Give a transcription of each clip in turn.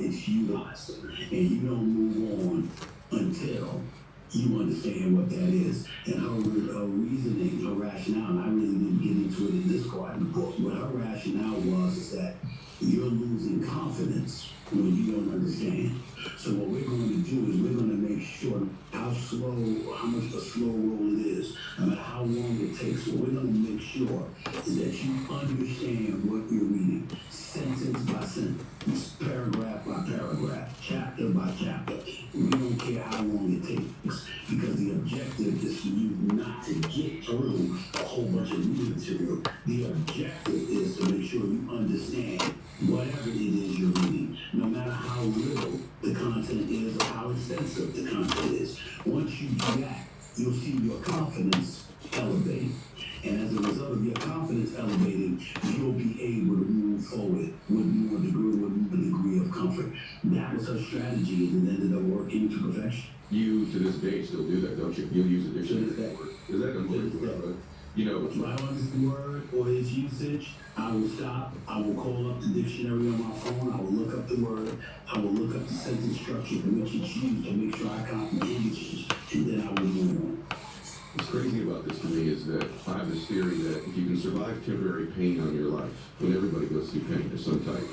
it's utilized. And you don't move on until you understand what that is. And her reasoning, her rationale, and I really didn't get into it in this part of the book, but her rationale was is that you're losing confidence when you don't understand. So what we're going to do is we're going to make sure how much of a slow roll it is, no matter how long it takes. What we're going to make sure is that you understand what you're reading, sentence by sentence, paragraph by paragraph, chapter by chapter. We don't care how long it takes, because the objective is for you not to get through a whole bunch of new material. The objective is to make sure you understand whatever it is you're reading, no matter how little the content is or how extensive the content is. Once you do that, you'll see your confidence elevate. And as a result of your confidence elevating, you'll be able to move forward with more degree of comfort. That was her strategy, and it ended up working to perfection. You, to this day, still do that, don't you? You'll use a dictionary. Is that unbelievable? You know, if I don't understand the word or its usage, I will stop. I will call up the dictionary on my phone. I will look up the word. I will look up the sentence structure in which it's used to make sure I comprehend it, and then I will move on. What's crazy about this to me is that I have this theory that if you can survive temporary pain on your life, and everybody goes through pain of some type,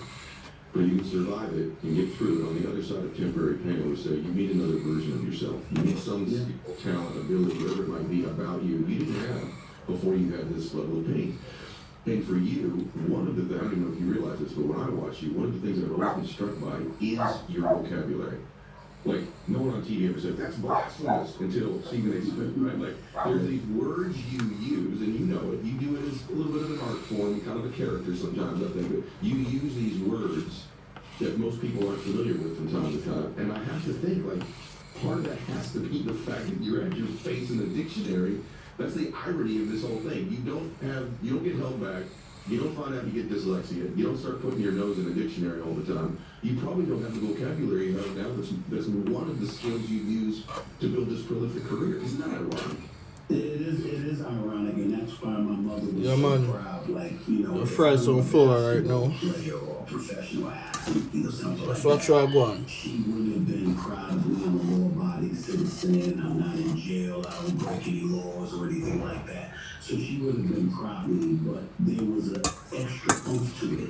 but you can survive it and get through it, on the other side of temporary pain, I would say, you meet another version of yourself. You meet some skill, talent, ability, whatever it might be about you didn't have before you had this level of pain. And for you, one of the things, I don't even know if you realize this, but when I watch you, one of the things I've always been struck by is your vocabulary. Like, no one on TV ever said, that's blasphemous, until Stephen A. Smith, right? Like, there's these words you use, and you know it. You do it as a little bit of an art form, kind of a character sometimes, I think. But you use these words that most people aren't familiar with from time to time. And I have to think, like, part of that has to be the fact that you're at your face in the dictionary. That's the irony of this whole thing. You don't get held back. You don't find out you get dyslexia. You don't start putting your nose in a dictionary all the time. You probably don't have the vocabulary held down. That's one of the skills you use to build this prolific career. Isn't that ironic? It is ironic, and that's why my mother was so proud. Like, you know, your fries on floor right now. Or professional athlete, you know, something that's like what I want. She would have been proud of me. I'm a law-abiding citizen. I'm not in jail. I don't break any laws or anything like that. So she would have been proud of me, but there was an extra oomph to it.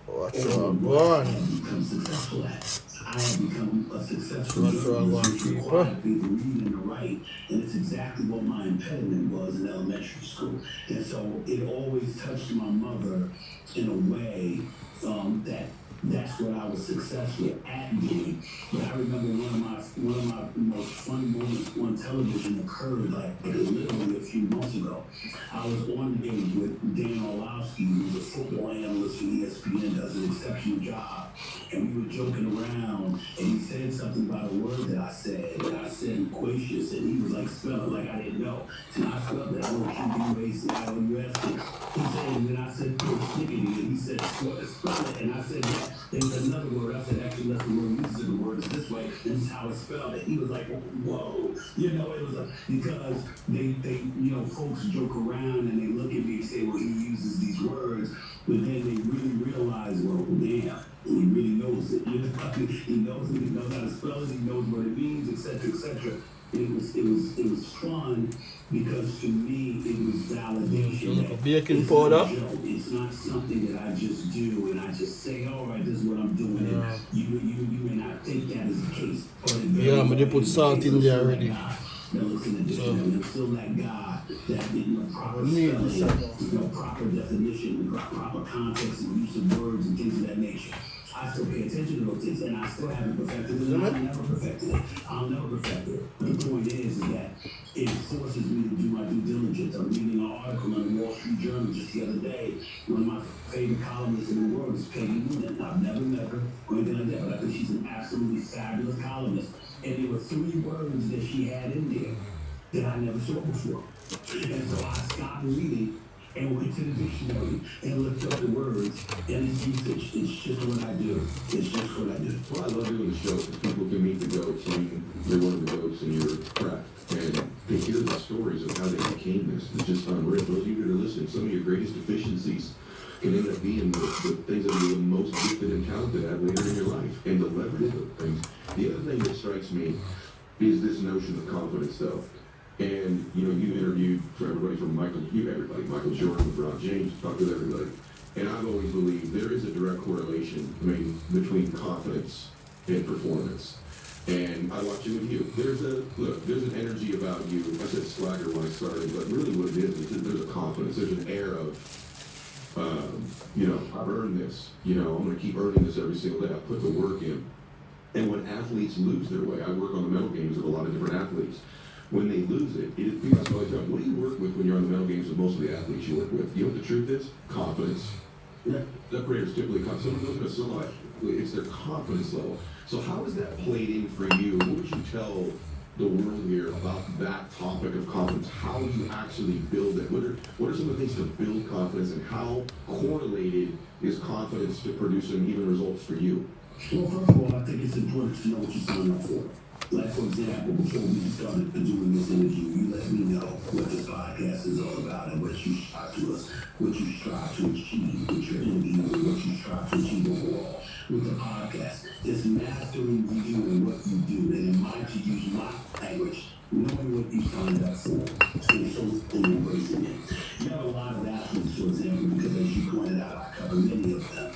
What's wrong? I have become successful at. I have become a successful journalist, which required me to read and to write, and it's exactly what my impediment was in elementary school. And so it always touched my mother in a way that's what I was successful at doing. But I remember one of my most fun moments on television occurred like literally a few months ago. I was on the air with Dan Orlovsky, who's a football analyst for ESPN, does an exceptional job. And we were joking around, and he said something about a word that I said, and I said "quacious," and he was like, spell it like I didn't know. And I spelled that QUACIOUS. He said, and then I said, snickety, and he said, spell it, and I said, yeah. There's another word. I said, actually, that's the word used in the word is this way. This is how it's spelled. And he was like, whoa. You know, it was because they, you know, folks joke around and they look at me and say, well, he uses these words. But then they really realize, well, damn, he really knows it. You know, he knows it. He knows how to spell it. He knows what it means, etc., etc. It was fun because to me it was validation. Like baking powder. It's not something that I just do and I just say, all right, this is what I'm doing. Yeah. And you may not think that is the case. Yeah, but they put salt in there already. That looks in the dictionary. I'm still that guy that didn't know proper spelling, proper definition, proper context and use of words and things of that nature. I still pay attention to those things, and I still haven't perfected it, and I'll never perfected it. I'll never perfect it. But the point is that it forces me to do my due diligence. I'm reading an article in the Wall Street Journal just the other day. One of my favorite columnists in the world is Peggy Noonan. I've never met her or anything like that, but I think she's an absolutely fabulous columnist. And there were 3 words that she had in there that I never saw before. And so I stopped reading and went to the dictionary and looked up the words and its usage. It's just what I do. It's just what I do. Well, I love doing the show because people can meet the goats. I mean, you're one of the goats in your craft. And to hear the stories of how they became this is just unreal. Those of you that are listening, some of your greatest deficiencies can end up being the things that you're the most gifted and talented at later in your life. And ridiculous things. The other thing that strikes me is this notion of confidence, though. And, you interviewed for everybody from Michael Jordan, LeBron James, talked with everybody. And I've always believed there is a direct correlation between confidence and performance. And I watch it with you. There's an energy about you. I said swagger when I started, but really what it is there's a confidence. There's an air of, I've earned this. I'm going to keep earning this every single day. I put the work in. And when athletes lose their way, I work on the mental games with a lot of different athletes. When they lose it, people ask me all the time, what do you work with when you're on the mental games with most of the athletes you work with? You know what the truth is? Confidence. Yeah. The players typically it's their confidence level. So how is that played in for you? What would you tell the world here about that topic of confidence? How do you actually build it? What are some of the things to build confidence, and how correlated is confidence to producing even results for you? Well, first of all, I think it's important to know what you sign up for. Like, for example, before we started doing this interview, you let me know what this podcast is all about and what you strive to achieve with your interview and what you strive to achieve overall with the podcast. It's mastering you and what you do, and in mind to use my language, knowing what you signed up for, and so embracing it. You have a lot of athletes, for example, because as you pointed out, I cover many of them,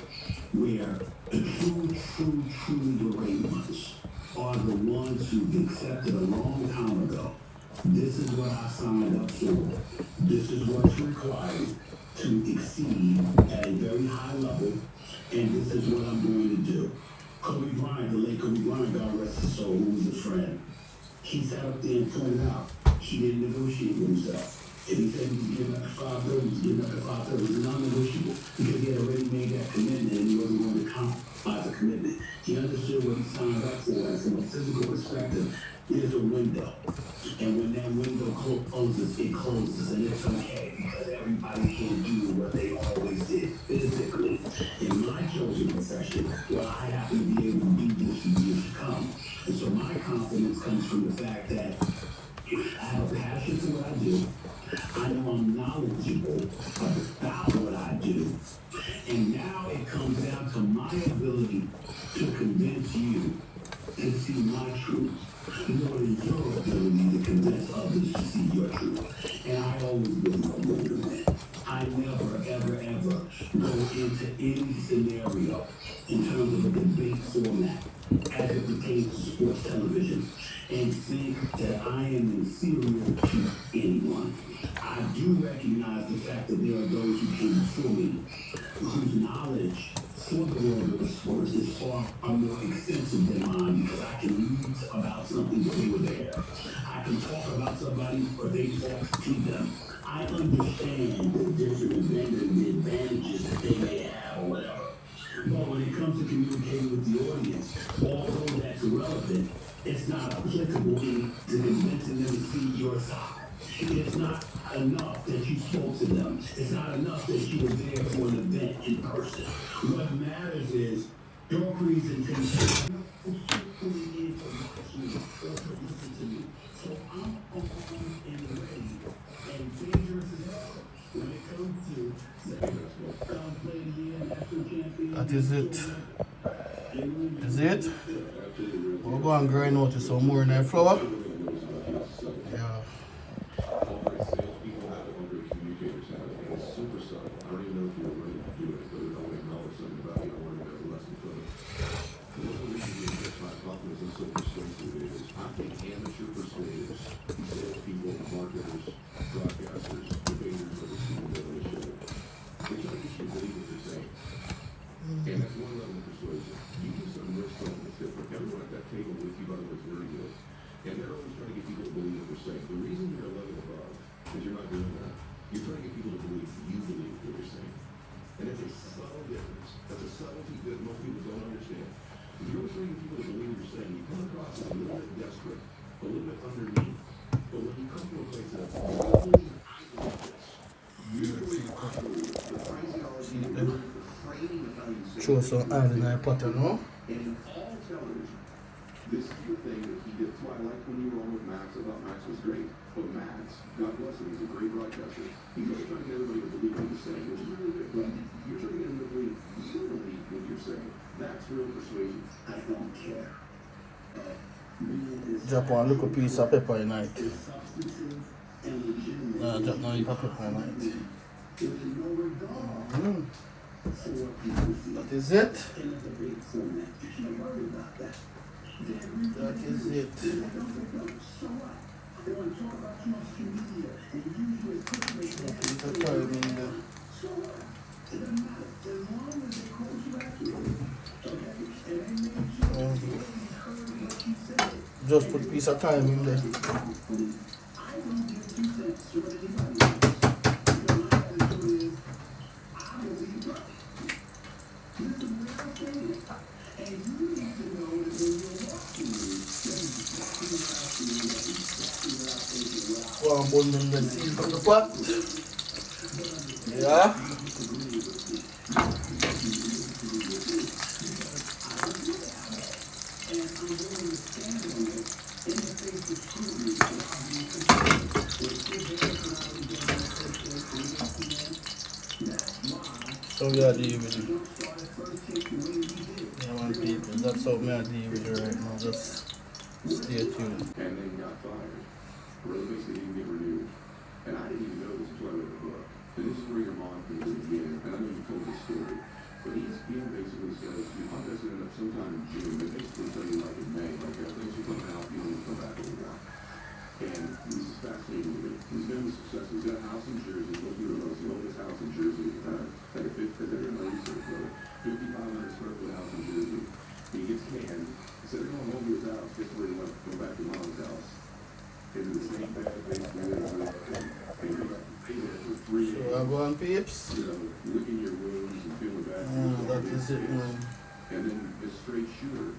where the truly great ones are the ones who've accepted a long time ago. This is what I signed up for. This is what's required to exceed at a very high level, and this is what I'm going to do. Kobe Bryant, the late Kobe Bryant, God rest his soul, who was a friend, he sat up there and pointed out he didn't negotiate with himself. If he said he was giving up to 5:30, he was giving up to 5:30. It was non-negotiable because he had already made that commitment and he wasn't going to compromise the commitment. He understood what he signed up for, and from a physical perspective, there's a window. And when that window closes, it closes, and it's okay because everybody can't do what they always did physically. In my chosen profession, well, I happen to be able to do this for years to come. And so my confidence comes from the fact that I have a passion for what I do. I know I'm knowledgeable about what I do. And now it comes down to my ability to convince you to see my truth, more than your ability to convince others to see your truth. And I always believe I'm going to win. I never, ever go into any scenario in terms of a debate format as it pertains to sports television and think that I am inferior to anyone. I do recognize the fact that there are those who came before me whose knowledge for the world of sports is far more extensive than mine because I can read about something that they were there. I can talk about somebody or they talk to them. I understand the different advantages that they may have or whatever. But when it comes to communicating with the audience, although that's relevant, it's not applicable to convincing them to see your side. It's not enough that you spoke to them. It's not enough that you were there for an event in person. What matters is your presentation. Pulling in to watch me or to listen to me. So I'm armed and ready and dangerous as hell when it comes to play the year national champion. That is it. Is it? We'll go and grind out with some more in that flour. Yeah. And that's one level of persuasion. You do something real strong that's different. Everyone at that table with you, by the way, is very good. And they're always trying to get people to believe what they're saying. The reason you're a level above is you're not doing that. You're trying to get people to believe you believe what you're saying. And it's a subtle difference. That's a subtlety that most people don't understand. If you're always trying to get people to believe what you're saying, you come across as a little bit desperate, a little bit underneath. But when you come to a place that Throw some oil in that pot, you know? and in all television, this is the thing that he did. That's why I liked when you were on with Max. I thought Max was great. But Max, God bless him, he's a great broadcaster. He's always trying to get everybody to believe what he's saying, which is really good. But you're trying to get them to believe you believe what you're saying. That's real persuasion. I don't care. Being is Drop one little piece of pepper in it. substantive and legitimate. Drop no heap of pepper in it. There's no regard for what people feel. That is it. In a debate format, you can't worry about that. That is it. So what? They want to talk about you on social media and use you as clickbait. Piece of thyme in there. So what? It doesn't matter. As long as they quote you accurately. Okay? And they make sure that you heard what you said. Just put piece of thyme in there. I don't give 2 cents to what anybody else. Because my attitude is, I believe right. This is what I'm saying. And you need to know that when you're watching me, that is exactly what I feel, that is exactly what I think is what I One bun in the seed from the pot. Yeah. So we are dealing with it. Yeah, man, people. That's how we are dealing with it right now. Just stay tuned. And then got fired. Really basically didn't get renewed. And I didn't even know this until I read the book. And this is where your mom comes in again. And I know you told this story. But ESPN basically says your podcast ended up sometime in June. They basically tell you like in May, like things are coming out, you don't need to come back anymore. And this is fascinating to me. He's been a success. He's got a house in Jersey. Most people know he owned his house in Jersey. Like a 5,500 square foot house in Jersey. He gets canned. Instead of going home to his house, guess where he went? Go back to mom's house. Into the same bed, basically, and he stayed there for 3 days. So I go on, peeps. You know, licking your wounds and feeling bad. That is it, man. And then this straight shooter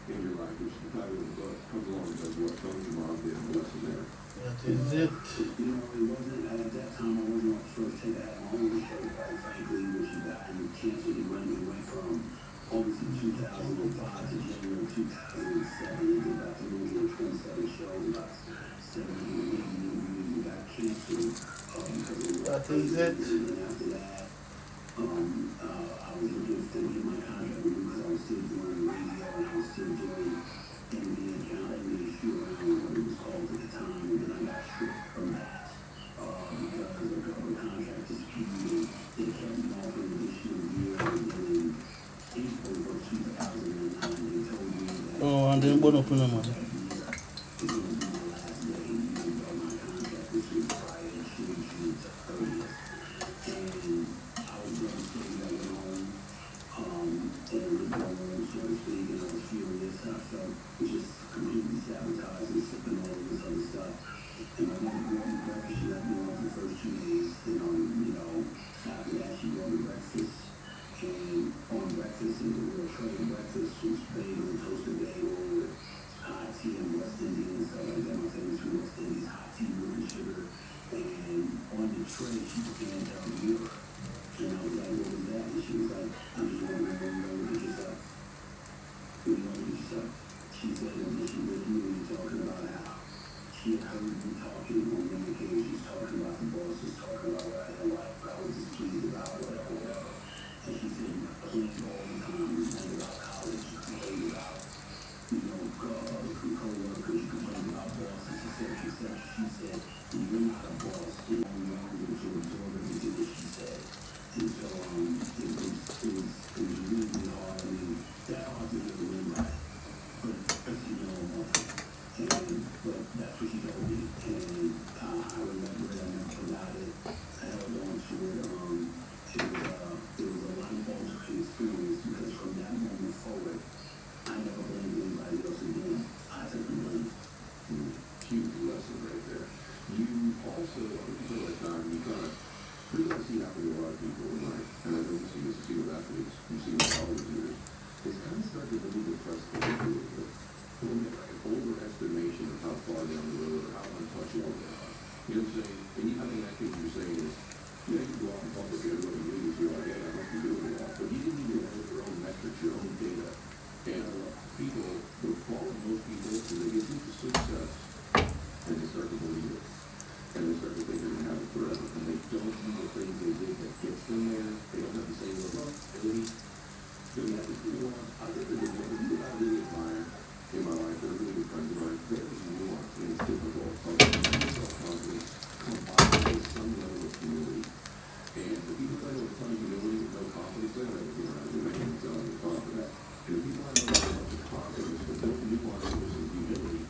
in your life, which the title of the book comes along and does what Tony and Mom did and lesson there. That is it. You know, it wasn't, at that time, I wasn't on the first take. I had my own show, quite frankly, which you got and canceled. It went from August of 2005 to January 2007. It did about 327 shows, about 70 interviews. It got canceled because it was. That is it. And after that, I was looking to get my contract renewed because I was still doing radio and I was still doing NBA account, NBA shoot around, what it was called at the time, and then I got stripped from that because a couple of contracts disputed. They kept me on for an additional year, and then in April of 2009, they told me that Oh, and then one up in the man. it was going to be my last day, even though my contract was due Friday, June 30th. And I was devastated. I went home, and lived home, so to speak, and I was furious. I felt just completely sabotaged and sipping all of this other stuff. And my mother brought me breakfast. She let me off the first 2 days. After that, she brought me breakfast. And on breakfast, it was a real tray of breakfast, was bagel, toasted bagel with hot tea and West Indian and stuff like that. My favorite food, West Indies, hot tea, milk and sugar. And on the tray, she put the hand down the mirror. And I was like, what was that? And she was like, I'm just wondering when you're going to get yourself. When you're going to get yourself. She said, and then she looked at me and talking about how she had heard me talking on many occasions, talking about the bosses, talking about what I didn't like, what I was displeased about, whatever. And she said, you complain all the time, you complain about college, you complain about, co-workers, you complain about bosses, etc. She said, you're not a boss, and all you are is to absorb everything that she said. And so, it was really hard. I mean, that hard to get in by. But that's what she told me. And I remember it, I never forgot it. I held on to it. It was a life-altering experience because from that moment forward, I never blamed anybody else again. I took the blame. Huge lesson right there. You also, until that time, you kind of pretty much see happen to a lot of people in life. And I know you see this, you see with athletes, you see with college years. It's kind of started to leave the press a little bit. Like an overestimation of how far down the road or how untouchable they are. You know what I'm saying? And I think that thing you're saying is, you can go out in public and everybody knows you're like, hey, I must be doing it all. But you didn't even know your own metrics, your own data. And people will follow most people because they get into success and they start to believe it. And they start to think they're going to have it forever. And they don't do the things they did that gets them there. They don't have the same level of ability. I think there's a people that I really admire in my life that are really good friends of mine. There's nuance and it's difficult. Self-confidence combined with some level of humility. And the people that I know with ton of humility with no confidence, they don't ever be around you. They can't tell you confident. And the people I know with a bunch of confidence but don't nuance with some humility,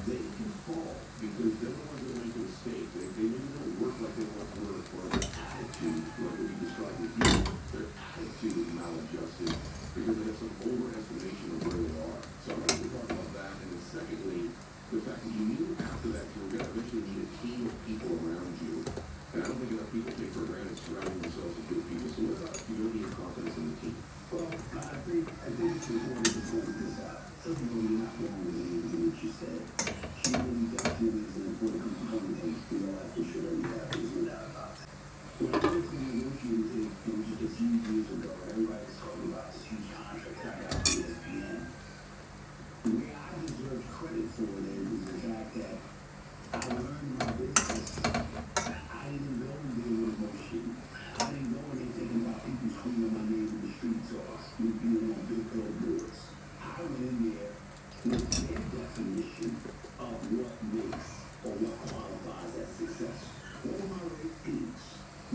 they can fall because they're the ones that make a mistake. They maybe don't work like they want to work, or their attitude, like what you described with you, their attitude is maladjusted because they have some overestimation of where they are. So I want to talk about that. And then secondly, the fact that you knew after that you were going to eventually need a team of people around you. And I don't think enough people take for granted surrounding themselves with good people. So what about humility and confidence in the team? Well, I think it's important to point this out. First of all, you're not wrong with anything that you said. Humility definitely is an important component of your life for sure. You have to no doubt about that. When I first negotiated, it was just a few years ago. Everybody was talking about this huge contract I got from ESPN. Where I deserve credit for it is the fact that I learned my business. I didn't go in there with emotion. I didn't go in there thinking about people screaming my name in the streets or me being on big billboards. I went in there with their definition of what makes or what qualifies as success. What are my ratings?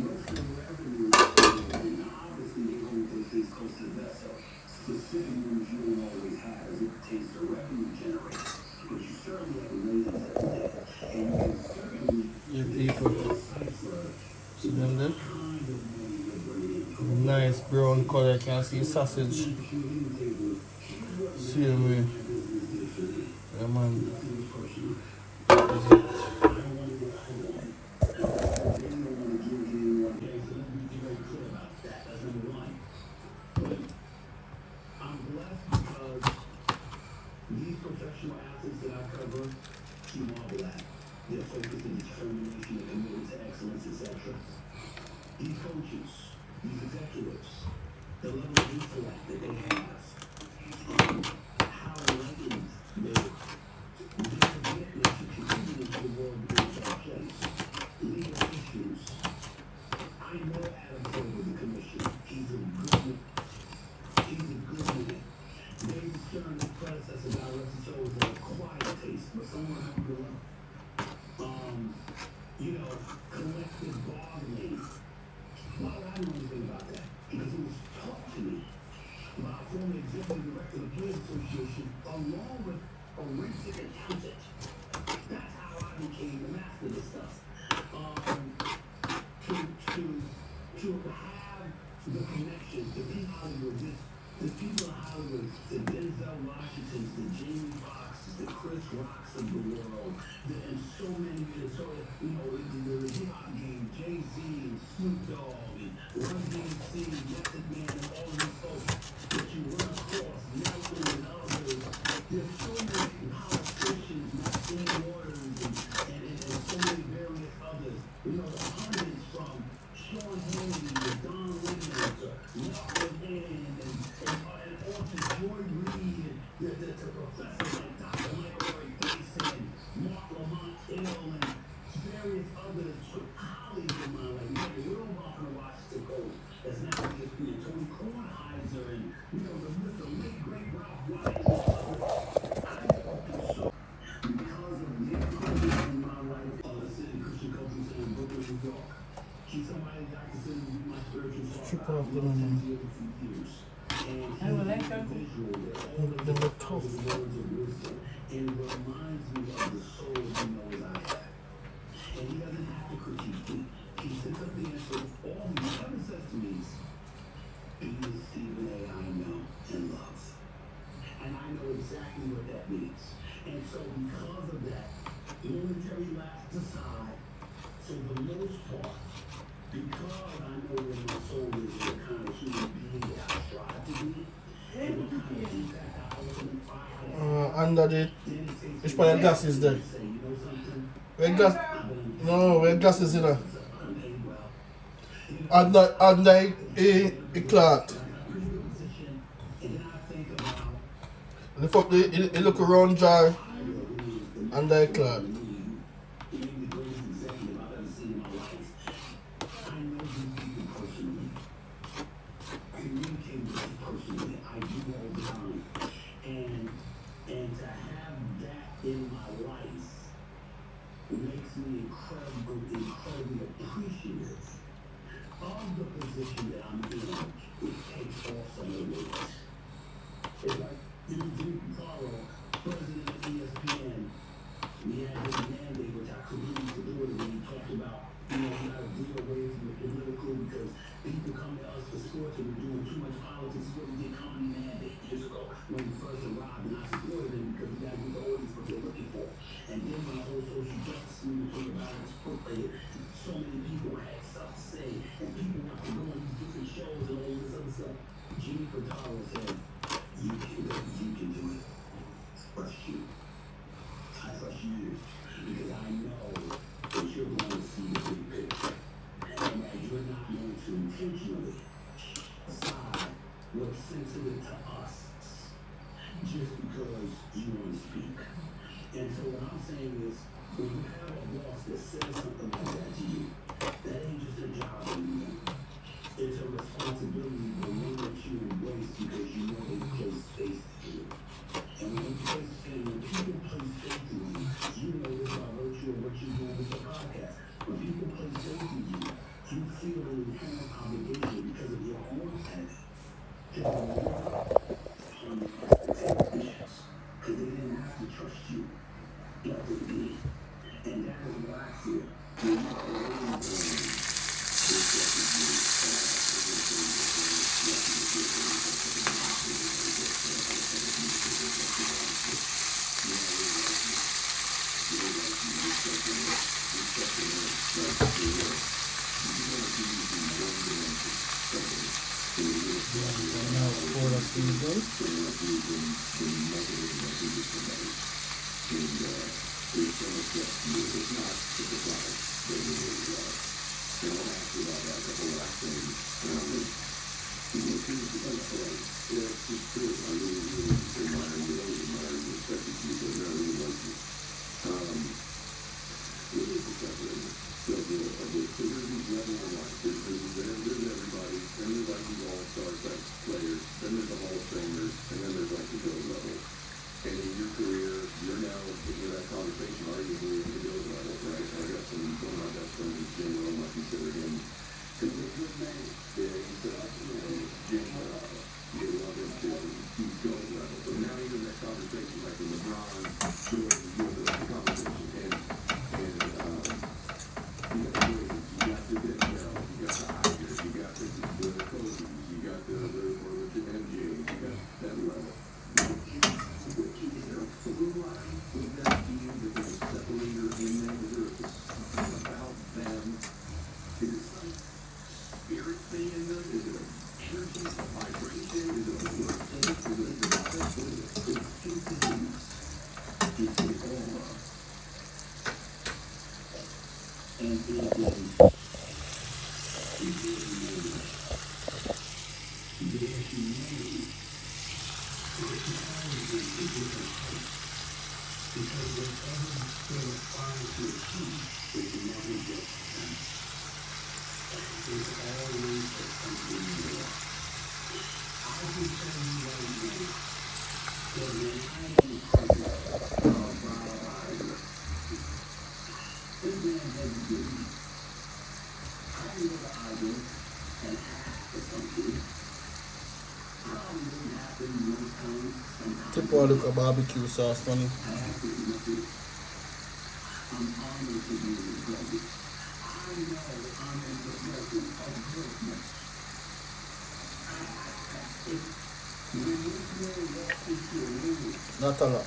What's the revenue? And obviously, they hold those things close to the vest. So specific ones you don't always have as it pertains to revenue generation. But you certainly have ratings every day. And you can certainly Yeah, people. decipher See them there? kind of money you're bringing in. Nice brown color. You can see sausage. See me. Yeah, man. I'm blessed because these professional athletes that I cover, you marvel at. Their focus and determination and committed to excellence, etc. These coaches, these executives, the level of intellect that they have, how enlightened they are, their commitment to contributing to the world being a better place. Legal issues. I know Adam Silver, the commissioner. He's a good man. David Stern, his predecessor, director, chose a quiet taste, but someone I grew up. Collective bargaining. Why would I know anything about that? Because it was taught to me by a former executive director of the Players Association, along with a forensic accountant. That's how I became the master of this stuff. To have the connections, to be Hollywood, the people of Hollywood, the Denzel Washingtons, the Jamie Foxxes, the Chris Rocks of the world, and so many, the hip-hop game, Jay-Z and Snoop Dogg and Run DMC, Method Man, and all these folks that you run across, Nelson and others. There's so many politicians, Maxine Waters, and so many various others. The hundreds from Sean Hannity to Don Lemon to Mark Levin and authors Joy Reid and the professors like Dr. Michael Ray Basin, Mark Lamont Hill, and various others, colleagues of mine, like Will Walker of Washington Coast, that's now just being Tony Kornheiser, and the late great Ralph White, and others. I so because of their contribution in my life, sitting Christian Coaching Center in Brooklyn, New York. She's somebody that I consider to be my spiritual father. Strip off I've the loved him lemon. for years. And I would like that. visual that They look tough. always words of wisdom and reminds me of the soul he knows I have. And he doesn't have to critique me. He sits up there and says, all he ever says to me is, be the Stephen A. I know and love. And I know exactly what that means. And so because of that, military laughs aside, for the most part, because I know where my soul is, the kind of human being that I strive to be, and what kind of impact I ultimately have, Under the, then it takes which part of gas is there? to say, you know something? Where gas? No, where gas is in there? I'm paid well. Under the cloth. Pretty good position. And then I think about Lift up the look around jar under the cloth. being the greatest executive I've ever seen in my life. I know these people personally. I communicate with them personally. in my life makes me incredibly appreciative of the position that I'm in, which takes off some of the weight. It's like Jimmy Pitaro, president of ESPN. We had this mandate, which I completely supported when he talked about, we got to veer away from the political because people come to us for sports and we're doing too much politics. It's what we did company mandate years ago when we first arrived, and I supported him because we got to get the audience what they're looking for. And then when the whole social justice movement came about, it was percolated. So many people had stuff to say, and people want to go on these different shows and all this other stuff. Jimmy Pitaro said, you can do it, trust you. I trust you because I know that you're going to see the big picture and that you're not going to intentionally decide what's sensitive to us just because you want to speak. And so what I'm saying is, when you have a boss that says something like that to you, that ain't just a job anymore. It's a responsibility, the one that you embrace because you know they place faith in you. And when people place faith in you, you know this by virtue of what you're doing with your podcast. When people place faith in you, you feel an inherent obligation because of your own faith to deliver on your expectations. Because they didn't have to trust you, but they did. And that is what I feel. When you are waiting on Tip or look a barbecue sauce funny. Not a lot.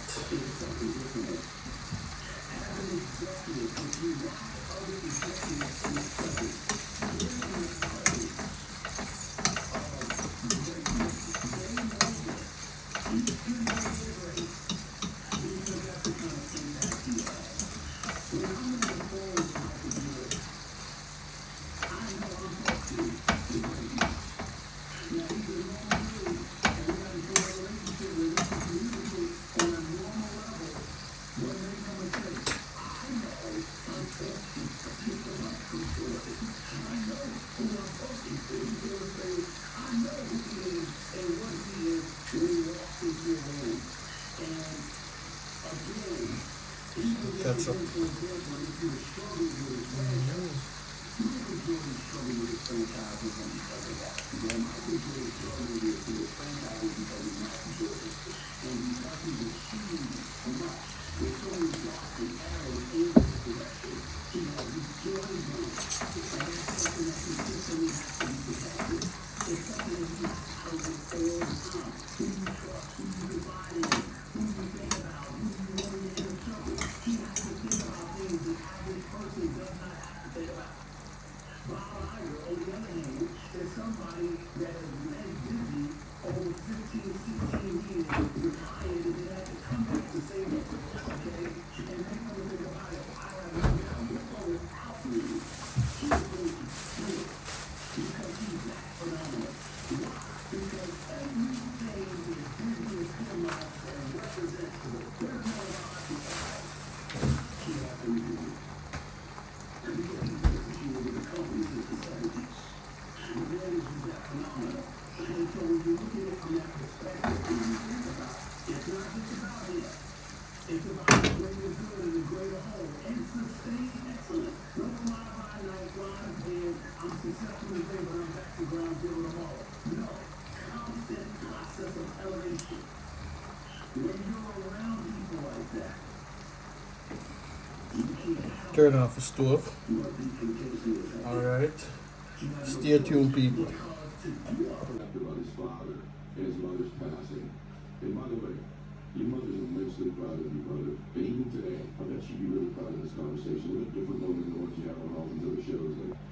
Ketchup. Turn off the stove. Alright. Stay tuned, people. About his father and his mother's passing. And by the way, your mother's immensely proud of you, brother. And even today, I bet she'd be really proud of this conversation. A little different moment than what you have on all these other shows. Like